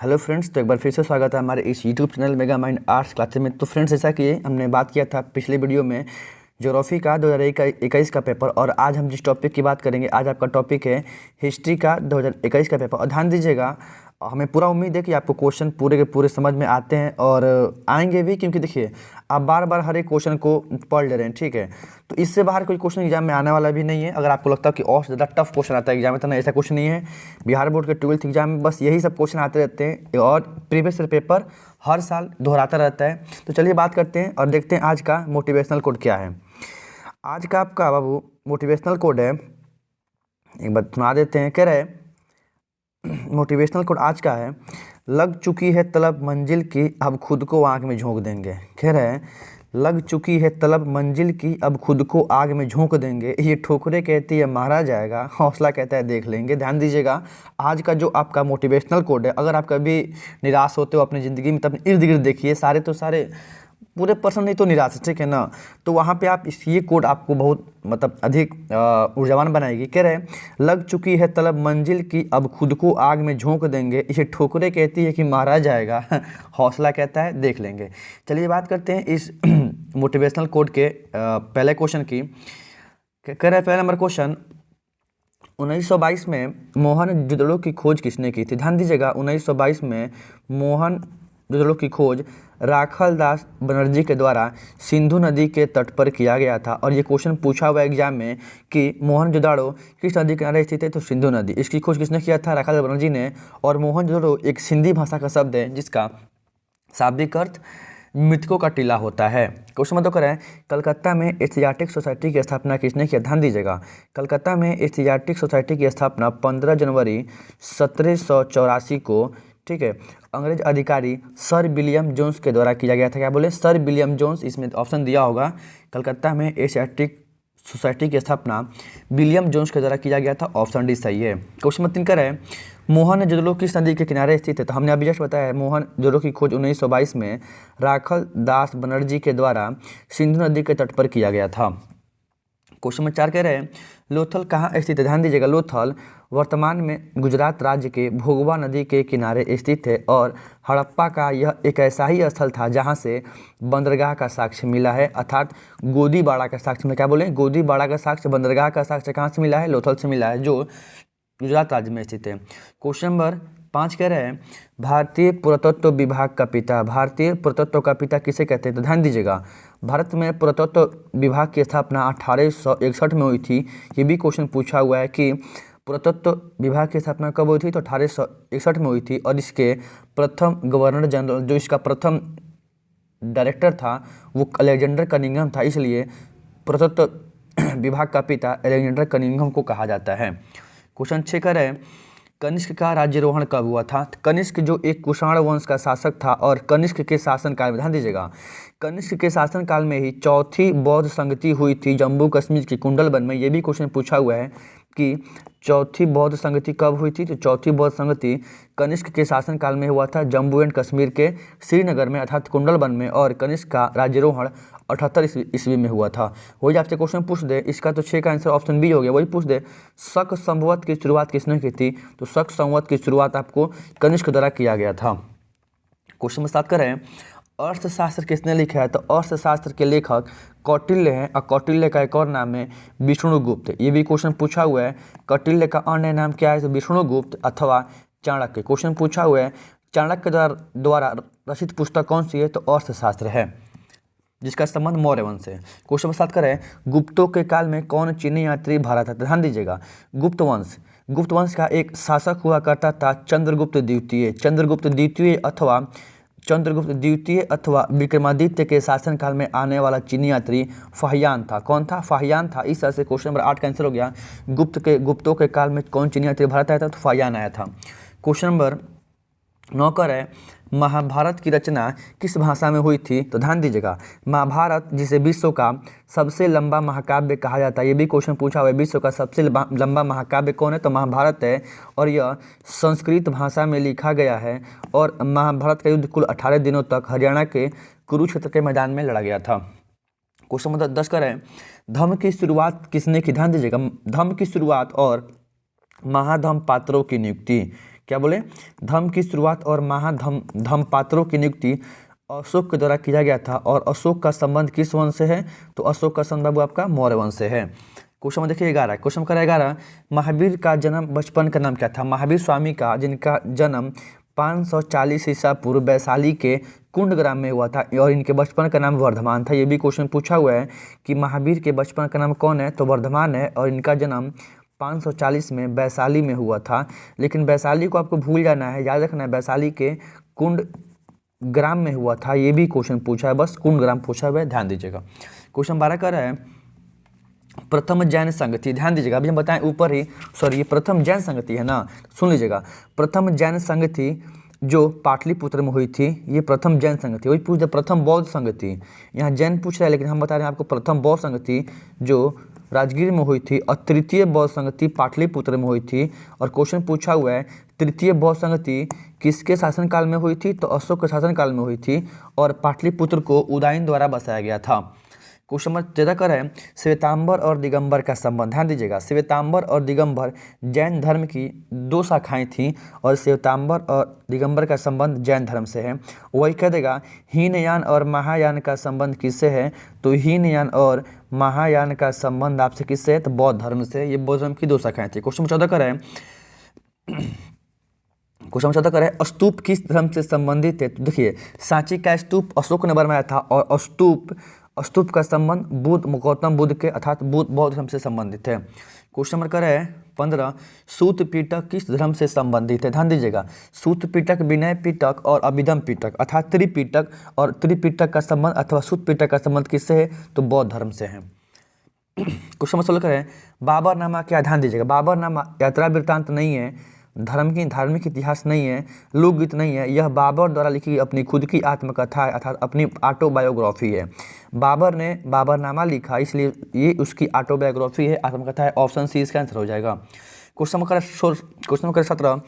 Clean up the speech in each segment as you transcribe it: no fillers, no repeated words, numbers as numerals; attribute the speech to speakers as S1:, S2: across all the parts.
S1: Hello friends, तो एक बार फिर से स्वागत है हमारे इस YouTube channel mega mind arts classes में। तो फ्रेंड्स, जैसा कि हमने बात किया था पिछले वीडियो में ज्योग्राफी का 2021 का पेपर, और आज हम जिस टॉपिक की बात करेंगे, आज आपका टॉपिक है हिस्ट्री का 2021 का पेपर। और ध्यान दीजिएगा, हमें पूरा उम्मीद है कि आपको क्वेश्चन पूरे के पूरे समझ में आते हैं और आएंगे भी, क्योंकि देखिए आप बार बार हर एक क्वेश्चन को पढ़ ले रहे हैं, ठीक है। तो इससे बाहर कोई क्वेश्चन एग्जाम में आने वाला भी नहीं है। अगर आपको लगता है कि और ज़्यादा टफ क्वेश्चन आता है एग्जाम में, तो ना, ऐसा कुछ नहीं है। बिहार बोर्ड के 12th एग्जाम में बस यही सब क्वेश्चन आते रहते हैं और प्रीवियस पेपर हर साल दोहराता रहता है। तो चलिए बात करते हैं और देखते हैं आज का मोटिवेशनल कोड क्या है। आज का आपका बाबू मोटिवेशनल कोड है, एक बार सुना देते हैं। कह रहे मोटिवेशनल कोड आज का है, लग चुकी है तलब मंजिल की, अब खुद को आग में झोंक देंगे। कह रहे हैं लग चुकी है तलब मंजिल की, अब खुद को आग में झोंक देंगे। ये ठोकरे कहती है मारा जाएगा, हौसला कहता है देख लेंगे। ध्यान दीजिएगा, आज का जो आपका मोटिवेशनल कोड है, अगर आप कभी निराश होते हो अपनी ज़िंदगी में, तब इर्द गिर्द देखिए, सारे तो सारे पूरे पर्सन नहीं तो निराश, ठीक है ना। तो वहाँ पे आप ये कोड आपको बहुत मतलब अधिक ऊर्जावान बनाएगी। कह रहे लग चुकी है तलब मंजिल की, अब खुद को आग में झोंक देंगे। ये ठोकरे कहती है कि मारा जाएगा, हौसला कहता है देख लेंगे। चलिए बात करते हैं इस मोटिवेशनल कोड के पहले क्वेश्चन की। कह रहे पहला नंबर क्वेश्चन, 1922 में मोहन जोदड़ो की खोज किसने की थी? ध्यान दीजिएगा, 1922 में मोहन जोदड़ो की खोज राखल दास बनर्जी के द्वारा सिंधु नदी के तट पर किया गया था। और ये क्वेश्चन पूछा हुआ एग्जाम में कि मोहनजोदड़ो किस नदी के किनारे स्थित है, तो सिंधु नदी। इसकी खोज किसने किया था? राखल दास बनर्जी ने। और मोहनजोदड़ो एक सिंधी भाषा का शब्द है जिसका शाब्दिक अर्थ मृतकों का टीला होता है। क्वेश्चन नंबर 2 करें, कलकत्ता में एशियाटिक सोसाइटी की स्थापना किसने किया? ध्यान दीजिएगा, कलकत्ता में एशियाटिक सोसाइटी की स्थापना 15 जनवरी 1784 को, ठीक है, अंग्रेज अधिकारी सर विलियम जोन्स के द्वारा किया गया था। क्या बोले? Sir William Jones. इसमें ऑप्शन दिया होगा, कलकत्ता में एशियाटिक सोसाइटी की स्थापना विलियम जोन्स के द्वारा किया गया था। ऑप्शन डी सही है। क्वेश्चन नंबर 3 करें, मोहन जोदड़ो किस नदी के किनारे स्थित है? तो हमने अभी जस्ट बताया है, मोहन जोदड़ो की खोज 1922 में राखल दास बनर्जी के द्वारा सिंधु नदी के तट पर किया गया था। क्वेश्चन नंबर 4 कह रहे हैं, लोथल कहाँ स्थित है? ध्यान दीजिएगा, लोथल वर्तमान में गुजरात राज्य के भोगवा नदी के किनारे स्थित है। और हड़प्पा का यह एक ऐसा ही स्थल था जहां से बंदरगाह का साक्ष्य मिला है, अर्थात गोदीबाड़ा का साक्ष्य में। क्या बोले? गोदीबाड़ा का साक्ष्य, बंदरगाह का साक्ष्य कहाँ से मिला है? लोथल से मिला है, जो गुजरात राज्य में स्थित है। क्वेश्चन नंबर 5 कह रहे हैं, भारतीय पुरातत्व विभाग का पिता, भारतीय पुरातत्व का पिता किसे कहते हैं? तो ध्यान दीजिएगा, भारत में पुरातत्व विभाग की स्थापना 1861 में हुई थी। ये भी क्वेश्चन पूछा हुआ है कि पुरातत्व विभाग की स्थापना कब हुई थी? तो 1861 में हुई थी। और इसके प्रथम गवर्नर जनरल, जो इसका प्रथम डायरेक्टर था, वो अलेक्जेंडर कनिंघम था। इसलिए पुरातत्व विभाग का पिता अलेक्जेंडर कनिंघम को कहा जाता है। क्वेश्चन 6 का है, कनिष्क का राज्यारोहण कब हुआ था? कनिष्क जो एक कुषाण वंश का शासक था, और कनिष्क के शासनकाल में, ध्यान दीजिएगा, कनिष्क के शासनकाल में ही चौथी बौद्ध संगति हुई थी जम्मू कश्मीर की कुंडलबन में। ये भी क्वेश्चन पूछा हुआ है कि चौथी बौद्ध संगति कब हुई थी? तो चौथी बौद्ध संगति कनिष्क के शासनकाल में हुआ था जम्मू एंड कश्मीर के श्रीनगर में, अर्थात कुंडलबन में। और कनिष्क का राज्यारोहण 78 ईस्वी में हुआ था। वही आपसे क्वेश्चन पूछ दे, इसका तो 6 का आंसर ऑप्शन बी हो गया। वही पूछ दे, शक संवत की शुरुआत किसने की थी? तो शक संवत की शुरुआत आपको कनिष्क द्वारा किया गया था। क्वेश्चन 7 कर रहे हैं, अर्थशास्त्र किसने लिखा है? तो अर्थशास्त्र के लेखक कौटिल्य हैं, और कौटिल्य का एक और नाम है विष्णुगुप्त। ये भी क्वेश्चन पूछा हुआ है, कौटिल्य का अन्य नाम क्या है? तो विष्णुगुप्त अथवा चाणक्य। क्वेश्चन पूछा हुआ है, चाणक्य द्वारा रचित पुस्तक कौन सी है? तो अर्थशास्त्र है, जिसका संबंध मौर्य वंश से। क्वेश्चन नंबर 7 करें, गुप्तों के काल में कौन चीनी यात्री भारत था? ध्यान दीजिएगा, गुप्त वंश का एक शासक हुआ करता था चंद्रगुप्त द्वितीय। चंद्रगुप्त द्वितीय अथवा विक्रमादित्य के शासनकाल में आने वाला चीनी यात्री फाहियान था। कौन था? फाहियान था। इस तरह से क्वेश्चन नंबर 8 का आंसर हो गया, गुप्तों के काल में कौन चीनी यात्री भारत आया था? तो फाहियान आया था। क्वेश्चन नंबर 9 का है, महाभारत की रचना किस भाषा में हुई थी? तो ध्यान दीजिएगा, महाभारत जिसे विश्व का सबसे लंबा महाकाव्य कहा जाता है, ये भी क्वेश्चन पूछा हुआ है, विश्व का सबसे लंबा महाकाव्य कौन है? तो महाभारत है। और यह संस्कृत भाषा में लिखा गया है। और महाभारत का युद्ध कुल 18 दिनों तक हरियाणा के कुरुक्षेत्र के मैदान में लड़ा गया था। क्वेश्चन नंबर 10 का है, धम्म की शुरुआत किसने की? ध्यान दीजिएगा, धम्म की शुरुआत और महाधम्म पात्रों की नियुक्ति क्या बोले, धर्म की शुरुआत और धर्मपात्रों की नियुक्ति अशोक के द्वारा किया गया था। और अशोक का संबंध किस वंश से है, तो अशोक का संबंध आपका मौर्य वंश से है। क्वेश्चन देखिए 11, क्वेश्चन करा 11, महावीर का जन्म बचपन का नाम क्या था। महावीर स्वामी का जिनका जन्म 540 ईसा पूर्व वैशाली के कुंड ग्राम में हुआ था और इनके बचपन का नाम वर्धमान था। ये भी क्वेश्चन पूछा हुआ है कि महावीर के बचपन का नाम कौन है, तो वर्धमान है और इनका जन्म 540 में वैशाली में हुआ था। लेकिन वैशाली को आपको भूल जाना है, याद रखना है वैशाली के कुंड ग्राम में हुआ था। ये भी क्वेश्चन पूछा है, बस कुंड ग्राम पूछा हुआ है, ध्यान दीजिएगा। क्वेश्चन 12 कर रहा है प्रथम जैन संगति, ध्यान दीजिएगा, अभी हम बताएं ऊपर ही, सॉरी ये प्रथम जैन संगति है ना, सुन लीजिएगा। प्रथम जैन संगति जो पाटलिपुत्र में हुई थी, ये प्रथम जैन संगति। वही पूछ प्रथम बौद्ध संगति, यहाँ जैन पूछ रहा है लेकिन हम बता रहे हैं आपको प्रथम बौद्ध संगति जो राजगीर में हुई थी और तृतीय बौद्ध संगति पाटलिपुत्र में हुई थी। और क्वेश्चन पूछा हुआ है तृतीय बौद्ध संगति किसके शासनकाल में हुई थी, तो अशोक के शासनकाल में हुई थी और पाटलिपुत्र को उदयन द्वारा बसाया गया था। क्वेश्चन नंबर 13 कर है श्वेतांबर और दिगंबर का संबंध, ध्यान दीजिएगा। श्वेतांबर और दिगंबर जैन धर्म की दो शाखाएं थीं और श्वेतांबर और दिगंबर का संबंध जैन धर्म से है। वही कह देगा हीनयान और महायान का संबंध किससे है, तो हीनयान और महायान का संबंध आपसे किससे है, तो बौद्ध धर्म से। ये बौद्ध धर्म की दो शाखाएं थी। क्वेश्चन 14 कर है स्तूप किस धर्म से संबंधित है, तो देखिए सांची का स्तूप अशोक ने बनवाया था और स्तूप का संबंध गौतम बुद्ध के अर्थात बौद्ध धर्म से संबंधित है। क्वेश्चन नंबर कर है 15 सूत पिटक किस धर्म से संबंधित है, ध्यान दीजिएगा। सूत पिटक, विनय पिटक और अभिधम पिटक अर्थात त्रिपिटक, और त्रिपिटक का संबंध अथवा सूत पिटक का संबंध किससे है, तो बौद्ध धर्म से है। क्वेश्चन नंबर 16 करें बाबरनामा क्या, ध्यान दीजिएगा। बाबरनामा यात्रा वृत्तांत नहीं है, धार्मिक इतिहास नहीं है, लोकगीत नहीं है, यह बाबर द्वारा लिखी अपनी खुद की आत्मकथा है अर्थात अपनी ऑटोबायोग्राफी है। बाबर ने बाबरनामा लिखा इसलिए ये उसकी ऑटोबायोग्राफी है, आत्मकथा है। ऑप्शन सी इसका आंसर हो जाएगा। क्वेश्चन नंबर 17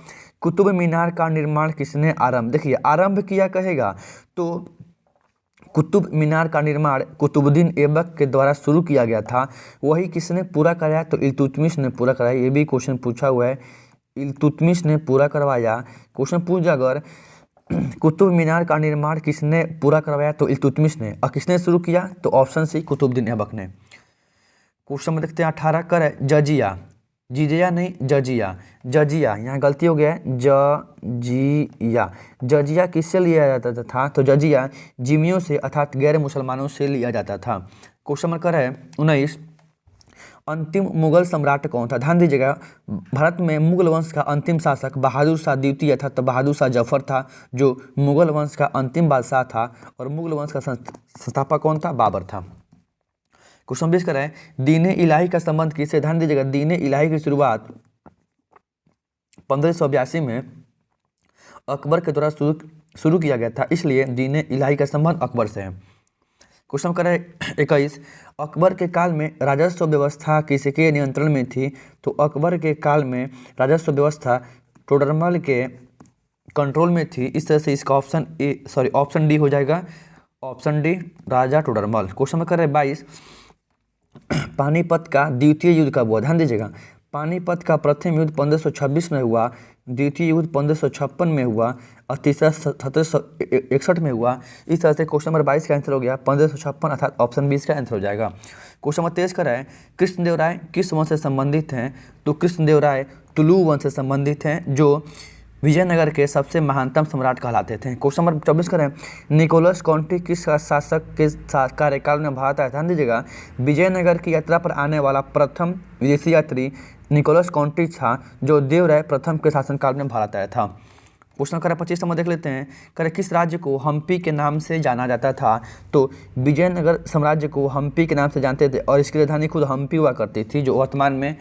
S1: कुतुब मीनार का निर्माण किसने आरंभ, देखिए आरंभ किया कहेगा तो कुतुब मीनार का निर्माण कुतुबुद्दीन ऐबक के द्वारा शुरू किया गया था। वही किसने पूरा कराया, तो इल्तुतमिश ने पूरा कराया। ये भी क्वेश्चन पूछा हुआ है, इल्तुतमिश ने पूरा करवाया। क्वेश्चन पूछ अगर कुतुब मीनार का निर्माण किसने पूरा करवाया, तो इल्तुतमिश ने। और किसने शुरू किया, तो ऑप्शन सी कुतुबुद्दीन ऐबक ने। क्वेश्चन में देखते हैं 18 कर जजिया, जिजिया नहीं जजिया, जजिया यहाँ गलती हो गया है, जजिया किससे लिया जाता था, तो जजिया जिमियों से अर्थात गैर मुसलमानों से लिया जाता था। क्वेश्चन नंबर कर है 19 अंतिम मुगल सम्राट कौन था, ध्यान दीजिएगा। भारत में मुगल वंश का अंतिम शासक बहादुर शाह द्वितीय था, तो बहादुर शाह जफर था जो मुगल वंश का अंतिम बादशाह था। और मुगल वंश का संस्थापक कौन था, बाबर था। क्वेश्चन 20 कर है दीन इलाही का संबंध किससे, ध्यान दीजिएगा। दीन इलाही की शुरुआत 1582 में अकबर के द्वारा शुरू किया गया था, इसलिए दीन इलाही का संबंध अकबर से है। क्वेश्चन कर है 21 अकबर के काल में राजस्व व्यवस्था किसके नियंत्रण में थी, तो अकबर के काल में राजस्व व्यवस्था टोडरमल के कंट्रोल में थी। इस तरह से इसका ऑप्शन डी हो जाएगा, ऑप्शन डी राजा टोडरमल। क्वेश्चन में कर रहे 22 पानीपत का द्वितीय युद्ध कब हुआ, ध्यान दीजिएगा। पानीपत का प्रथम युद्ध 1526 में हुआ, द्वितीय युद्ध 1556 में हुआ और तीसरा 1761 में हुआ। इस तरह से क्वेश्चन नंबर 22 का आंसर हो गया 1556 अर्थात ऑप्शन 20 का आंसर हो जाएगा। क्वेश्चन नंबर 23 का है कृष्णदेवराय किस वंश से संबंधित हैं, तो कृष्णदेवराय तुलु वंश से संबंधित हैं जो विजयनगर के सबसे महानतम सम्राट कहलाते थे। क्वेश्चन नंबर 24 करें निकोलस कॉन्टी किस शासक के कार्यकाल में भारत आया, ध्यान दीजिएगा। विजयनगर की यात्रा पर आने वाला प्रथम विदेशी यात्री निकोलस कॉन्टी था जो देवराय प्रथम के शासनकाल में भारत आया था। क्वेश्चन करें 25 नंबर देख लेते हैं। करें किस राज्य को हम्पी के नाम से जाना जाता था, तो विजयनगर साम्राज्य को हम्पी के नाम से जानते थे और इसकी राजधानी खुद हम्पी हुआ करती थी जो वर्तमान में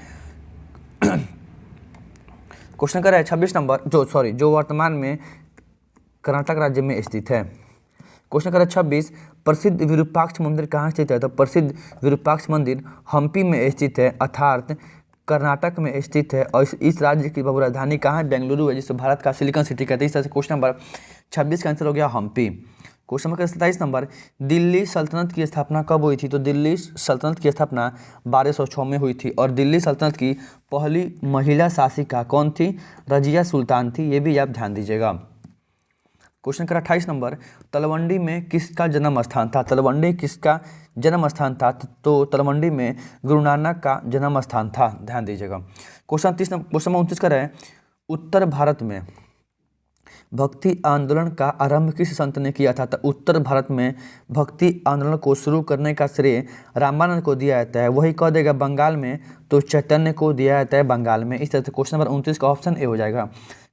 S1: क्वेश्चन कर रहा है 26 नंबर जो वर्तमान में कर्नाटक राज्य में स्थित है। क्वेश्चन कर रहा है 26 प्रसिद्ध विरूपाक्ष मंदिर कहाँ स्थित है, तो प्रसिद्ध विरूपाक्ष मंदिर हम्पी में स्थित है अर्थात कर्नाटक में स्थित है। और इस राज्य की बहु राजधानी कहाँ है, बेंगलुरु है जिसे भारत का सिलिकॉन सिटी कहते हैं। इस तरह से क्वेश्चन नंबर 26 का आंसर हो गया Hampi. Question number 27 number, Delhi सल्तनत की स्थापना कब हुई थी? तो दिल्ली सल्तनत की स्थापना 1206 में हुई थी और दिल्ली सल्तनत की पहली महिला शासिका कौन थी? रजिया सुल्तान थी, ये भी आप ध्यान दीजिएगा। क्वेश्चन नंबर 28 नंबर, तलवंडी में किसका जन्म स्थान था? तलवंडी किसका जन्म स्थान था? तो तलवंडी में गुरु नानक का जन्म स्थान था, ध्यान दीजिएगा। क्वेश्चन 29 का है, उत्तर भारत में भक्ति आंदोलन का आरंभ किस संत ने किया था? तो उत्तर भारत में भक्ति आंदोलन को शुरू करने का श्रेय रामानंद को दिया जाता है। वही कह देगा बंगाल में, तो चैतन्य को दिया जाता है बंगाल में। इस तरह से क्वेश्चन नंबर 29 का ऑप्शन ए हो जाएगा।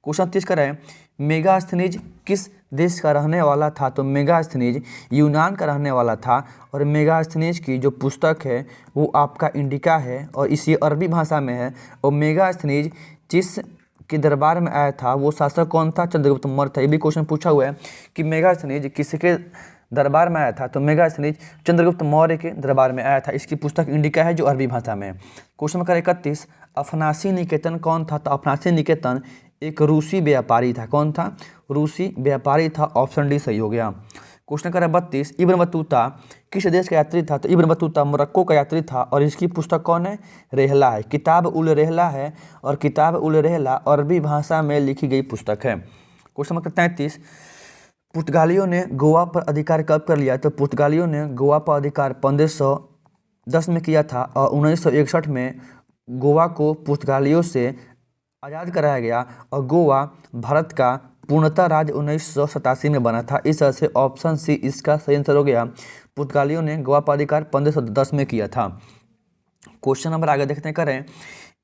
S1: क्वेश्चन 30 का है, मेगास्थनीज किस देश का रहने वाला था? तो मेगास्थनीज यूनान का रहने वाला था और मेगास्थनीज की जो पुस्तक है वो आपका इंडिका है और इसी अरबी भाषा में है। और मेगास्थनीज जिस के दरबार में आया था वो शासक कौन था? चंद्रगुप्त मौर्य था। ये भी क्वेश्चन पूछा हुआ है कि मेगास्थनीज किसके दरबार में आया था? तो मेगास्थनीज चंद्रगुप्त मौर्य के दरबार में आया था। इसकी पुस्तक इंडिका है जो अरबी भाषा में है। क्वेश्चन नंबर 31, अफनासी निकेतन कौन था? तो अफनासी निकेतन एक रूसी व्यापारी था। कौन था? रूसी व्यापारी था। ऑप्शन डी सही हो गया। क्वेश्चन नंबर 32, इब्न बतूता किस देश का यात्री था? तो इब्न बतूता मोरक्को का यात्री था और इसकी पुस्तक कौन है? रेहला है। किताब उल रेहला है और किताब उल रेहला अरबी भाषा में लिखी गई पुस्तक है। क्वेश्चन नंबर 33, पुर्तगालियों ने गोवा पर अधिकार कब कर लिया? तो पुर्तगालियों ने गोवा पर अधिकार 1510 में किया था और 1961 में गोवा को पुर्तगालियों से आज़ाद कराया गया और गोवा भारत का पूर्णतः राज्य 1987 में बना था। इस तरह से ऑप्शन सी इसका सही आंसर हो गया। पुर्तगालियों ने गोवा पर अधिकार 1510 में किया था। क्वेश्चन नंबर आगे देखते हैं करें,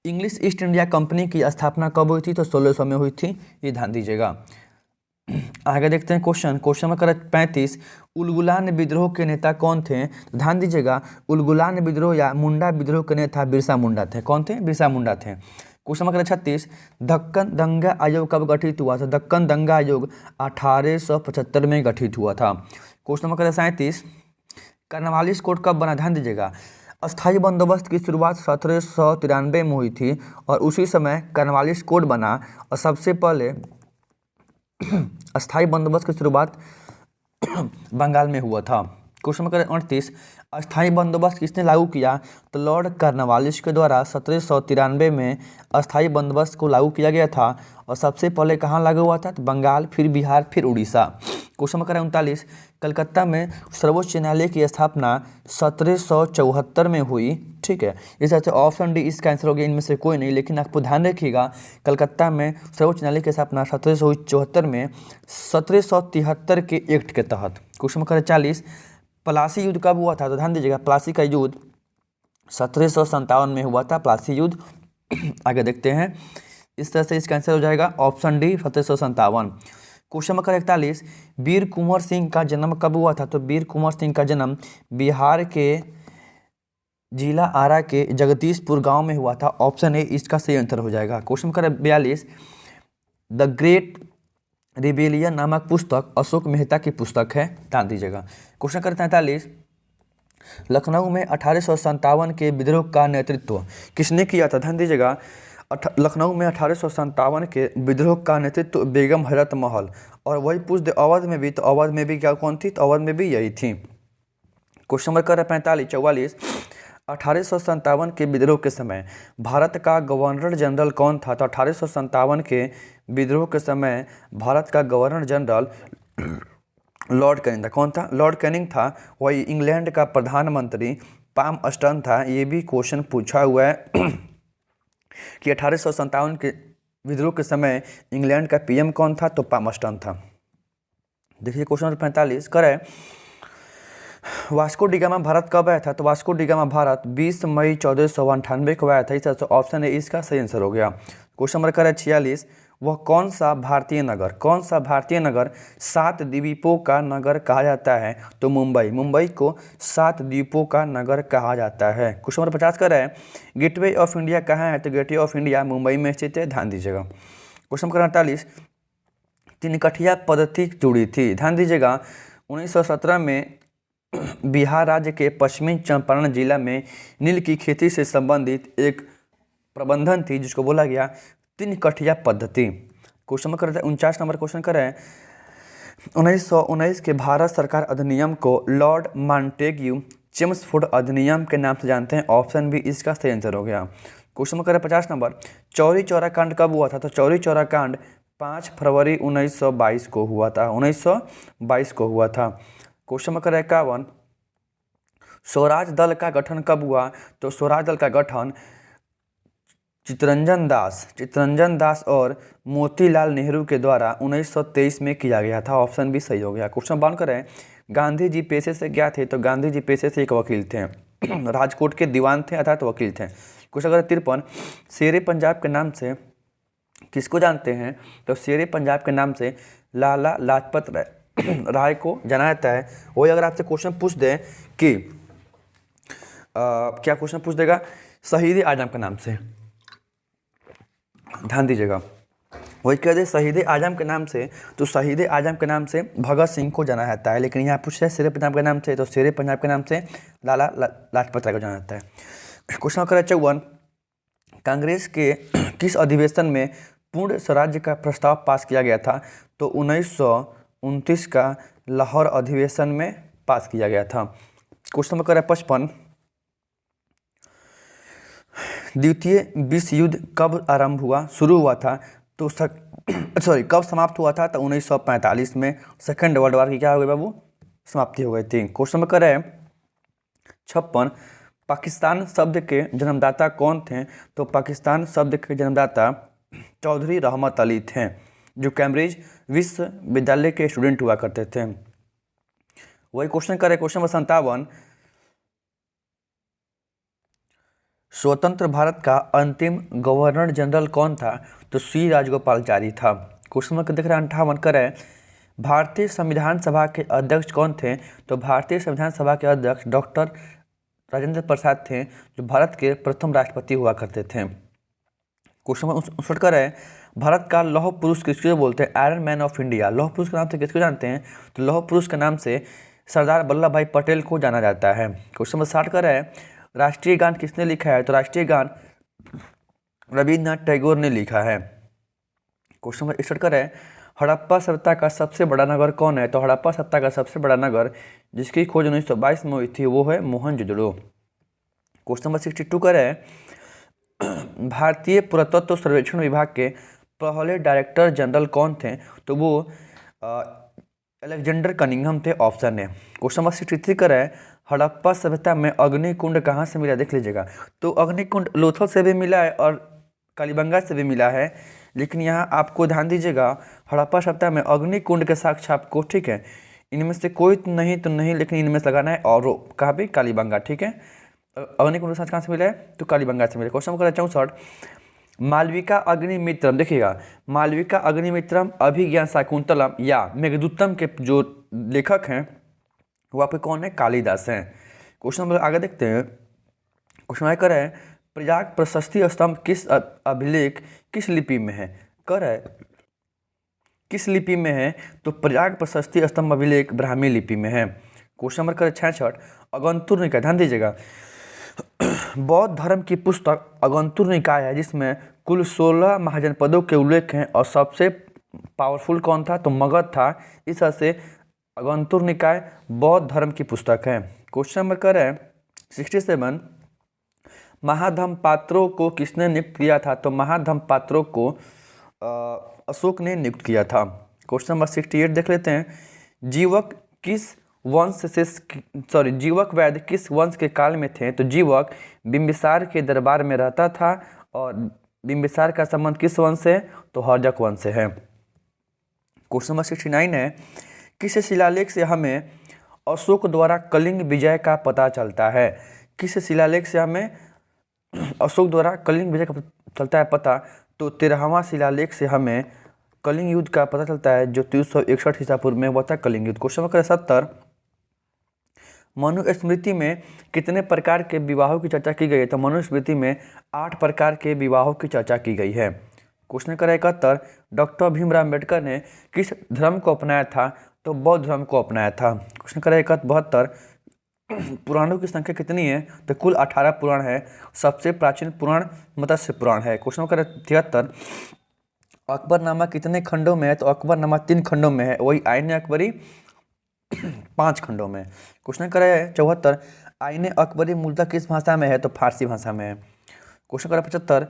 S1: इंग्लिश ईस्ट इंडिया कंपनी की स्थापना कब हुई थी? तो 1600 में हुई थी, ये ध्यान दीजिएगा। आगे देखते हैं क्वेश्चन नंबर 35, उलगुलान विद्रोह के नेता कौन थे? तो ध्यान दीजिएगा, उलगुलान विद्रोह या मुंडा विद्रोह के नेता बिरसा मुंडा थे। कौन थे? बिरसा मुंडा थे। क्वेश्चन नंबर 36, दक्कन दंगा आयोग कब गठित हुआ था? दक्कन दंगा आयोग 1875 में गठित हुआ था। क्वेश्चन नंबर 37, कार्नवालिस कोड कब बना? ध्यान दीजिएगा, अस्थायी बंदोबस्त की शुरुआत 1793 में हुई थी और उसी समय कार्नवालिस कोड बना और सबसे पहले अस्थायी बंदोबस्त की शुरुआत बंगाल में हुआ था। क्वेश्चन नंबर 38, अस्थायी बंदोबस्त किसने लागू किया? तो लॉर्ड कार्नवालिस के द्वारा 1793 में अस्थायी बंदोबस्त को लागू किया गया था और सबसे पहले कहाँ लागू हुआ था? तो बंगाल, फिर बिहार, फिर उड़ीसा। क्वेश्चन नंबर 39, कलकत्ता में सर्वोच्च न्यायालय की स्थापना 1774 में हुई। ठीक है, इस तरह से ऑप्शन डी इसका आंसर हो गया। इनमें से कोई नहीं, लेकिन आपको ध्यान रखिएगा कलकत्ता में सर्वोच्च न्यायालय की स्थापना 1774 में 1773 के एक्ट के तहत। क्वेश्चन नंबर 40, प्लासी युद्ध कब हुआ था? तो ध्यान दीजिएगा, प्लासी का युद्ध 1757 में हुआ था, प्लासी युद्ध। आगे देखते हैं, इस तरह से इसका आंसर हो जाएगा ऑप्शन डी 1757। क्वेश्चन नंबर 41, वीर कुंवर सिंह का जन्म कब हुआ था? तो वीर कुंवर सिंह का जन्म बिहार के जिला आरा के जगदीशपुर गांव में हुआ था। ऑप्शन ए इसका सही आंसर हो जाएगा। Question number 42, the great rebellion नामक पुस्तक अशोक मेहता की पुस्तक है, ध्यान दीजिएगा। क्वेश्चन नंबर 43, लखनऊ में 1857 के विद्रोह का नेतृत्व किसने किया था? ध्यान दीजिएगा, लखनऊ में 1857 के विद्रोह का नेतृत्व बेगम हजरत महल, और वही पूछ दे अवध में भी, तो अवध में भी क्या कौन थी? तो अवध में भी यही थी। क्वेश्चन नंबर 44, 1857 के विद्रोह के समय भारत का गवर्नर जनरल कौन था? तो 1857 के विद्रोह के समय भारत का गवर्नर जनरल लॉर्ड कैनिंग था। कौन था? लॉर्ड कैनिंग था। वही इंग्लैंड का प्रधानमंत्री पामस्टन था। ये भी क्वेश्चन पूछा हुआ है कि 1857 के विद्रोह के समय इंग्लैंड का पीएम कौन था? तो पामस्टन था। देखिए क्वेश्चन नंबर 45 करें, वास्को डिगामा भारत कब आया था? तो वास्को डिगामा भारत 20 मई 1498 को आया था। इस तरह से ऑप्शन है इसका सही आंसर हो गया। क्वेश्चन नंबर 46, वह कौन सा भारतीय नगर 7 द्वीपों का नगर कहा जाता है? तो मुंबई को 7 द्वीपों का नगर कहा जाता है। क्वेश्चन नंबर 50 का है, गेटवे ऑफ इंडिया कहाँ है? तो गेटवे ऑफ इंडिया मुंबई में स्थित है, ध्यान दीजिएगा। क्वेश्चन नंबर 48, तिनकठिया पद्धति जुड़ी थी, ध्यान दीजिएगा। 1917 में बिहार राज्य के पश्चिमी चंपारण जिला में नील की खेती से संबंधित एक प्रबंधन थी जिसको बोला गया तिनकठिया पद्धति। क्वेश्चन नंबर 49 नंबर क्वेश्चन करें, 1919 के भारत सरकार अधिनियम को लॉर्ड मॉन्टेग्यू चेम्सफोर्ड अधिनियम के नाम से जानते हैं। ऑप्शन बी इसका सही आंसर हो गया। Question number 50 number, Chauri Chaura कांड कब हुआ था? तो चौरी चौरा कांड 5 फरवरी 1922 को हुआ था। 1922 को हुआ था। क्वेश्चन नंबर 51, स्वराज दल का गठन कब हुआ? तो स्वराज दल का गठन चित्तरंजन दास और मोतीलाल नेहरू के द्वारा 1923 में किया गया था। ऑप्शन भी सही हो गया। क्वेश्चन 52 करें, गांधी जी पेशे से क्या थे? तो गांधी जी पेशे से एक वकील थे। राजकोट के दीवान थे अर्थात वकील थे। क्वेश्चन नंबर 53, शेरे पंजाब के नाम से किसको जानते हैं? तो शेरे पंजाब के नाम से लाला लाजपत राय को जाना जाता है। वही अगर आपसे क्वेश्चन पूछ दे कि क्या क्वेश्चन पूछ देगा? शहीद आजम के नाम से, ध्यान दीजिएगा, वही कह दे शहीद आजम के नाम से, तो शहीद आजम के नाम से भगत सिंह को जाना जाता है। लेकिन यहाँ पूछ रहे शेरे पंजाब के नाम से, तो शेरे पंजाब के नाम से लाला लाजपत राय को जाना जाता है। क्वेश्चन नंबर 54, कांग्रेस के किस अधिवेशन में पूर्ण स्वराज्य का प्रस्ताव पास किया गया था? तो 1929 का लाहौर अधिवेशन में पास किया गया था। क्वेश्चन नंबर 55, द्वितीय विश्व युद्ध कब आरंभ हुआ, शुरू हुआ था? तो कब समाप्त हुआ था? तो 1945 में सेकेंड वर्ल्ड वॉर की क्या हो गई बाबू? समाप्ति हो गई थी। क्वेश्चन नंबर 56, पाकिस्तान शब्द के जन्मदाता कौन थे? तो पाकिस्तान शब्द के जन्मदाता चौधरी रहमत अली थे, जो कैम्ब्रिज विश्वविद्यालय के स्टूडेंट हुआ करते थे। वही क्वेश्चन करें, क्वेश्चन नंबर 57, स्वतंत्र भारत का अंतिम गवर्नर जनरल कौन था? तो सी राजगोपालाचारी था। क्वेश्चन नंबर देख रहे हैं 58 करें, भारतीय संविधान सभा के अध्यक्ष कौन थे? तो भारतीय संविधान सभा के अध्यक्ष डॉक्टर राजेंद्र प्रसाद थे, जो भारत के प्रथम राष्ट्रपति हुआ करते थे। क्वेश्चन नंबर 59 करें, भारत का लौह पुरुष किसको बोलते हैं? Iron man of India. लौह पुरुष के नाम से किसको जानते हैं? तो लौह पुरुष के नाम से सरदार वल्लभ भाई पटेल को जाना जाता है। क्वेश्चन नंबर 60 करें, राष्ट्रीय गान किसने लिखा है? तो राष्ट्रीय गान रविन्द्रनाथ टैगोर ने लिखा है। क्वेश्चन नंबर 61 करें, हड़प्पा सभ्यता का सबसे बड़ा नगर कौन है? तो हड़प्पा सभ्यता का सबसे बड़ा नगर जिसकी खोज 1922 में हुई थी वो है मोहनजोदड़ो। क्वेश्चन नंबर 62 करें, भारतीय पुरातत्व सर्वेक्षण विभाग के पहले डायरेक्टर जनरल कौन थे? तो वो अलेक्जेंडर कनिंघम थे। ऑप्शन है। क्वेश्चन नंबर 63 करें, हड़प्पा सभ्यता में अग्निकुंड कहाँ से मिला? देख लीजिएगा, तो अग्निकुंड लोथल से भी मिला है और कालीबंगा से भी मिला है। लेकिन यहाँ आपको ध्यान दीजिएगा, हड़प्पा सभ्यता में अग्निकुंड के साक्ष्य आपको, ठीक है, इनमें से कोई नहीं तो नहीं, लेकिन इनमें से लगाना है और कहाँ पे? कालीबंगा। ठीक है, अग्निकुंड के साक्ष्य कहाँ से मिला है? तो कालीबंगा से मिला। क्वेश्चन नंबर 64, मालविका अग्निमित्रम, देखिएगा, मालविका अग्निमित्रम, अभिज्ञान शाकुंतलम या मेघदूतम के जो लेखक हैं वो आपके कौन है? कालिदास हैं। क्वेश्चन नंबर आगे देखते हैं। क्वेश्चन आगे कर है, प्रयाग प्रशस्ति स्तंभ किस अभिलेख किस लिपि में है? कर है किस लिपि में है? तो प्रयाग प्रशस्ति स्तंभ अभिलेख ब्राह्मी लिपि में है। क्वेश्चन नंबर कर 66, अगंतुर निकाय, ध्यान दीजिएगा, बौद्ध धर्म की पुस्तक अगंतुर निकाय है जिसमें कुल 16 महाजनपदों के उल्लेख हैं और सबसे पावरफुल कौन था? तो मगध था। इस तरह से अगंतुर निकाय बौद्ध धर्म की पुस्तक है। क्वेश्चन नंबर कर है 67, महाधम्मपात्रों को किसने नियुक्त किया था? तो महाधम्मपात्रों को अशोक ने नियुक्त किया था। क्वेश्चन नंबर 68 देख लेते हैं, जीवक वैद्य किस वंश के काल में थे? तो जीवक बिंबिसार के दरबार में रहता था और बिंबिसार का संबंध किस वंश से? तो हर्जक वंश से है। क्वेश्चन नंबर 69 है, किस शिलालेख से हमें अशोक द्वारा कलिंग विजय का पता चलता है? किस शिलालेख से हमें अशोक द्वारा कलिंग विजय का चलता है पता? तो 13वां शिलालेख से हमें कलिंग युद्ध का पता चलता है, जो 361 ईसा पूर्व में हुआ था कलिंग युद्ध। क्वेश्चन नंबर 70, मनुस्मृति में कितने प्रकार के विवाहों की चर्चा की गई है? तो मनुस्मृति में 8 प्रकार के विवाहों की चर्चा की गई है। Question number 71, doctor Bhimrao Ambedkar ने किस धर्म को अपनाया था? तो बौद्ध धर्म को अपनाया था। क्वेश्चन नंबर 72, पुराणों की संख्या कितनी है? तो कुल 18 पुराण है। सबसे प्राचीन पुराण मत्स्य पुराण है। क्वेश्चन नंबर 73, अकबरनामा कितने खंडों में है? तो अकबरनामा 3 खंडों में है, वही आईने अकबरी 5 खंडों में। क्वेश्चन करा है 74, आईने अकबरी मूलतः किस भाषा में है? तो फारसी भाषा में है। क्वेश्चन करा 75,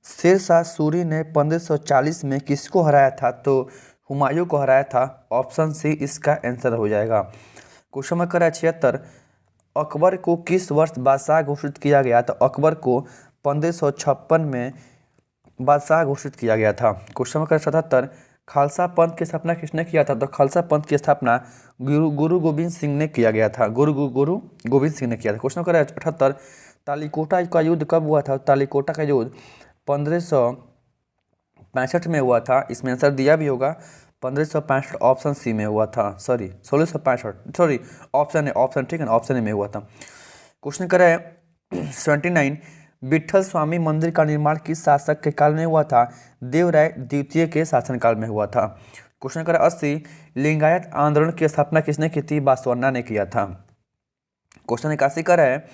S1: शेर शाह सूरी ने 1540 में किसको हराया था? तो हुमायूं को हराया था। ऑप्शन सी इसका आंसर हो जाएगा। क्वेश्चन नंबर करा 76, अकबर को किस वर्ष बादशाह घोषित किया गया? तो अकबर को 1556 में बादशाह घोषित किया गया था। क्वेश्चन नंबर 77, खालसा पंथ की स्थापना किसने किया था? तो खालसा पंथ की स्थापना गुरु गोविंद सिंह ने किया गया था। गुरु गोविंद सिंह ने किया था। क्वेश्चन नंबर 78, तालीकोटा का युद्ध कब हुआ था? तालीकोटा का युद्ध 1565 में हुआ था। इसमें आंसर दिया भी होगा 1565, ऑप्शन सी में हुआ था। सॉरी 1665, सॉरी ऑप्शन है, ऑप्शन ठीक है ना, ऑप्शन ए में हुआ था। क्वेश्चन करा है 79, विठल स्वामी मंदिर का निर्माण किस शासक के काल में हुआ था? देवराय द्वितीय के शासनकाल में हुआ था। क्वेश्चन करा 80, लिंगायत आंदोलन की स्थापना किसने की थी? बासवन्ना ने किया था। क्वेश्चन 81 करा है,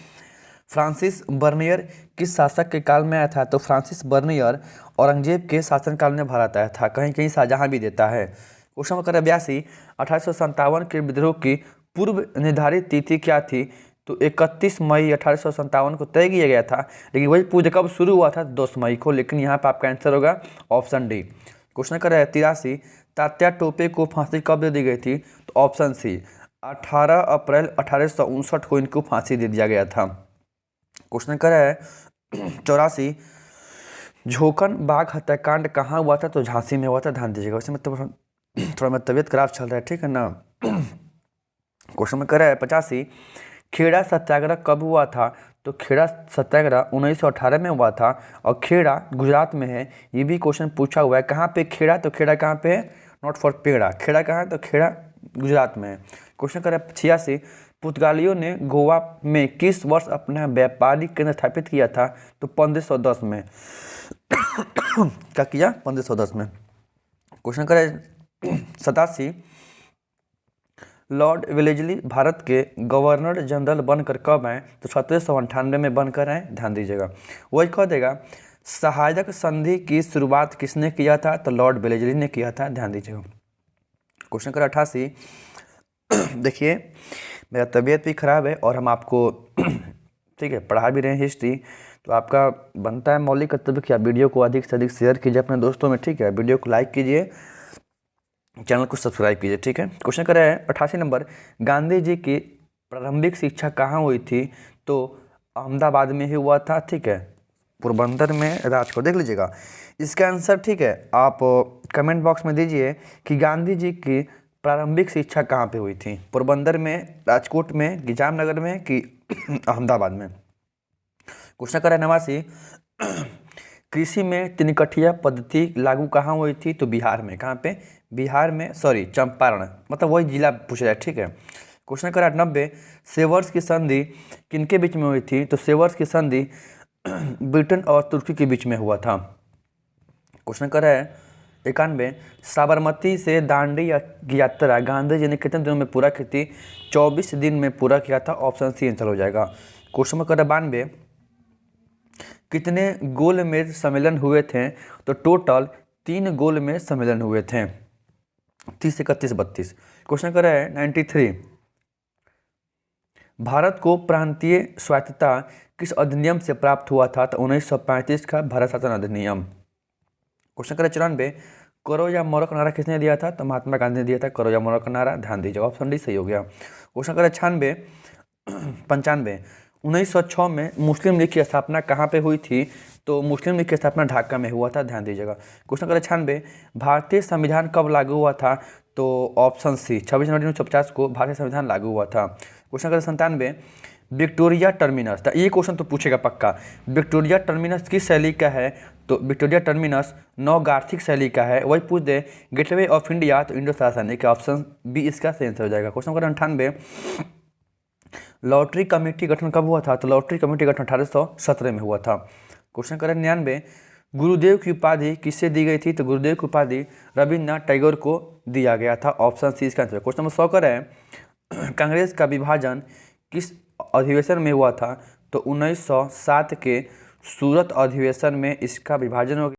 S1: फ्रांसिस बर्नियर किस शासक के काल में आया था? तो फ्रांसिस बर्नियर औरंगजेब के शासनकाल में भारत आया था। कहीं कहीं शाहजहां भी देता है। क्वेश्चन नंबर 82, 1857 के विद्रोह की पूर्व निर्धारित तिथि क्या थी? तो 31 मई 1857 को तय किया गया था, लेकिन वही पूजा कब शुरू हुआ था? 10 मई को। लेकिन यहाँ पर आपका आंसर होगा ऑप्शन डी। क्वेश्चन कर रहा है 83, तात्या टोपे को फांसी कब दे दी गई थी? तो ऑप्शन सी 18 अप्रैल 1859 को इनको फांसी दे दिया गया था। क्वेश्चन कर रहा है 84, झोकन बाग हत्याकांड कहाँ हुआ था? तो झांसी में हुआ था। ध्यान दीजिएगा। वैसे मतलब थोड़ा मेरी तबीयत खराब चल रहा है, ठीक है ना। क्वेश्चन में कर रहा है 85, खेड़ा सत्याग्रह कब हुआ था? तो खेड़ा सत्याग्रह 1918 में हुआ था और खेड़ा गुजरात में है। ये भी क्वेश्चन पूछा हुआ है। कहाँ पे खेड़ा? तो खेड़ा कहाँ पे है? नॉट फॉर पेड़ा। खेड़ा कहाँ है? तो खेड़ा गुजरात में है। क्वेश्चन कर रहा है 86, पुर्तगालियों ने गोवा में किस वर्ष अपना व्यापारिक केंद्र स्थापित किया था? तो 1510 में। क्या किया? 1510 में। क्वेश्चन कर रहा है 87, लॉर्ड वेलेस्ली भारत के गवर्नर जनरल बनकर कब आए? तो 1798 में बनकर आए। ध्यान दीजिएगा। वही कह देगा, सहायक संधि की शुरुआत किसने किया था? तो लॉर्ड वेलेस्ली ने किया था। ध्यान दीजिएगा। क्वेश्चन कर 88, देखिए मेरा तबीयत भी खराब है और हम आपको ठीक है पढ़ा भी रहे हैं हिस्ट्री, तो आपका बनता है मौलिक कर्तव्य कि आप वीडियो को अधिक से अधिक शेयर कीजिए अपने दोस्तों में, ठीक है। वीडियो को लाइक कीजिए, चैनल को सब्सक्राइब कीजिए, ठीक है। क्वेश्चन कर रहे हैं 88 नंबर, गांधी जी की प्रारंभिक शिक्षा कहाँ हुई थी? तो अहमदाबाद में ही हुआ था, ठीक है। पोरबंदर में राजकोट, देख लीजिएगा इसका आंसर, ठीक है। आप कमेंट बॉक्स में दीजिए कि गांधी जी की प्रारंभिक शिक्षा कहाँ पे हुई थी, पोरबंदर में, राजकोट में, कि जामनगर में, कि अहमदाबाद में। क्वेश्चन कर रहा है 89, कृषि में तिनकठिया पद्धति लागू कहाँ हुई थी? तो बिहार में। कहाँ पे? बिहार में, सॉरी चंपारण, मतलब वही जिला पूछ रहा है, ठीक है। क्वेश्चन कर रहा है 90, सेवर्स की संधि किनके बीच में हुई थी? तो सेवर्स की संधि ब्रिटेन और तुर्की के बीच में हुआ था। क्वेश्चन कर रहा है 91, साबरमती से दांडी की यात्रा गांधी जी ने कितने दिनों में पूरा की थी? 24 दिन में पूरा किया था। ऑप्शन सी आंसर हो जाएगा। क्वेश्चन कर रहा है 92, कितने गोलमेज सम्मेलन हुए थे? तो टोटल 3 गोलमेज सम्मेलन हुए थे, 30, 31, 32। क्वेश्चन कर रहा है 93, भारत को प्रांतीय स्वायत्तता किस अधिनियम से प्राप्त हुआ था? तो 1935 का भारत शासन अधिनियम। क्वेश्चन कर रहा है 94, करो या मरो का नारा किसने दिया था? तो महात्मा गांधी ने दिया था करो या मरो का नारा। ध्यान दीजिए, ऑप्शन डी सही हो गया। क्वेश्चन कर रहा है 95, 1906 में मुस्लिम लीग की स्थापना कहाँ पे हुई थी? तो मुस्लिम लीग की स्थापना ढाका में हुआ था। ध्यान दीजिएगा। क्वेश्चन कर 96, भारतीय संविधान कब लागू हुआ था? तो ऑप्शन सी 26 जनवरी 1950 को भारतीय संविधान लागू हुआ था। क्वेश्चन कर 97, विक्टोरिया टर्मिनस, ये क्वेश्चन तो पूछेगा पक्का, विक्टोरिया टर्मिनस किस शैली का है? तो विक्टोरिया टर्मिनस नवगाथिक शैली का है। वही पूछ दे गेटवे ऑफ इंडिया, तो इंडो शासन, एक ऑप्शन बी इसका सही आंसर हो जाएगा। क्वेश्चन कर 98, लॉटरी कमेटी गठन कब हुआ था? तो लॉटरी कमेटी गठन 1817 में हुआ था। क्वेश्चन करें 99, गुरुदेव की उपाधि किससे दी गई थी? तो गुरुदेव की उपाधि रविन्द्रनाथ टैगोर को दिया गया था। ऑप्शन सी इसका आंसर। क्वेश्चन नंबर 100 करें, कांग्रेस का विभाजन किस अधिवेशन में हुआ था? तो 1907 के सूरत अधिवेशन में इसका विभाजन हो गया।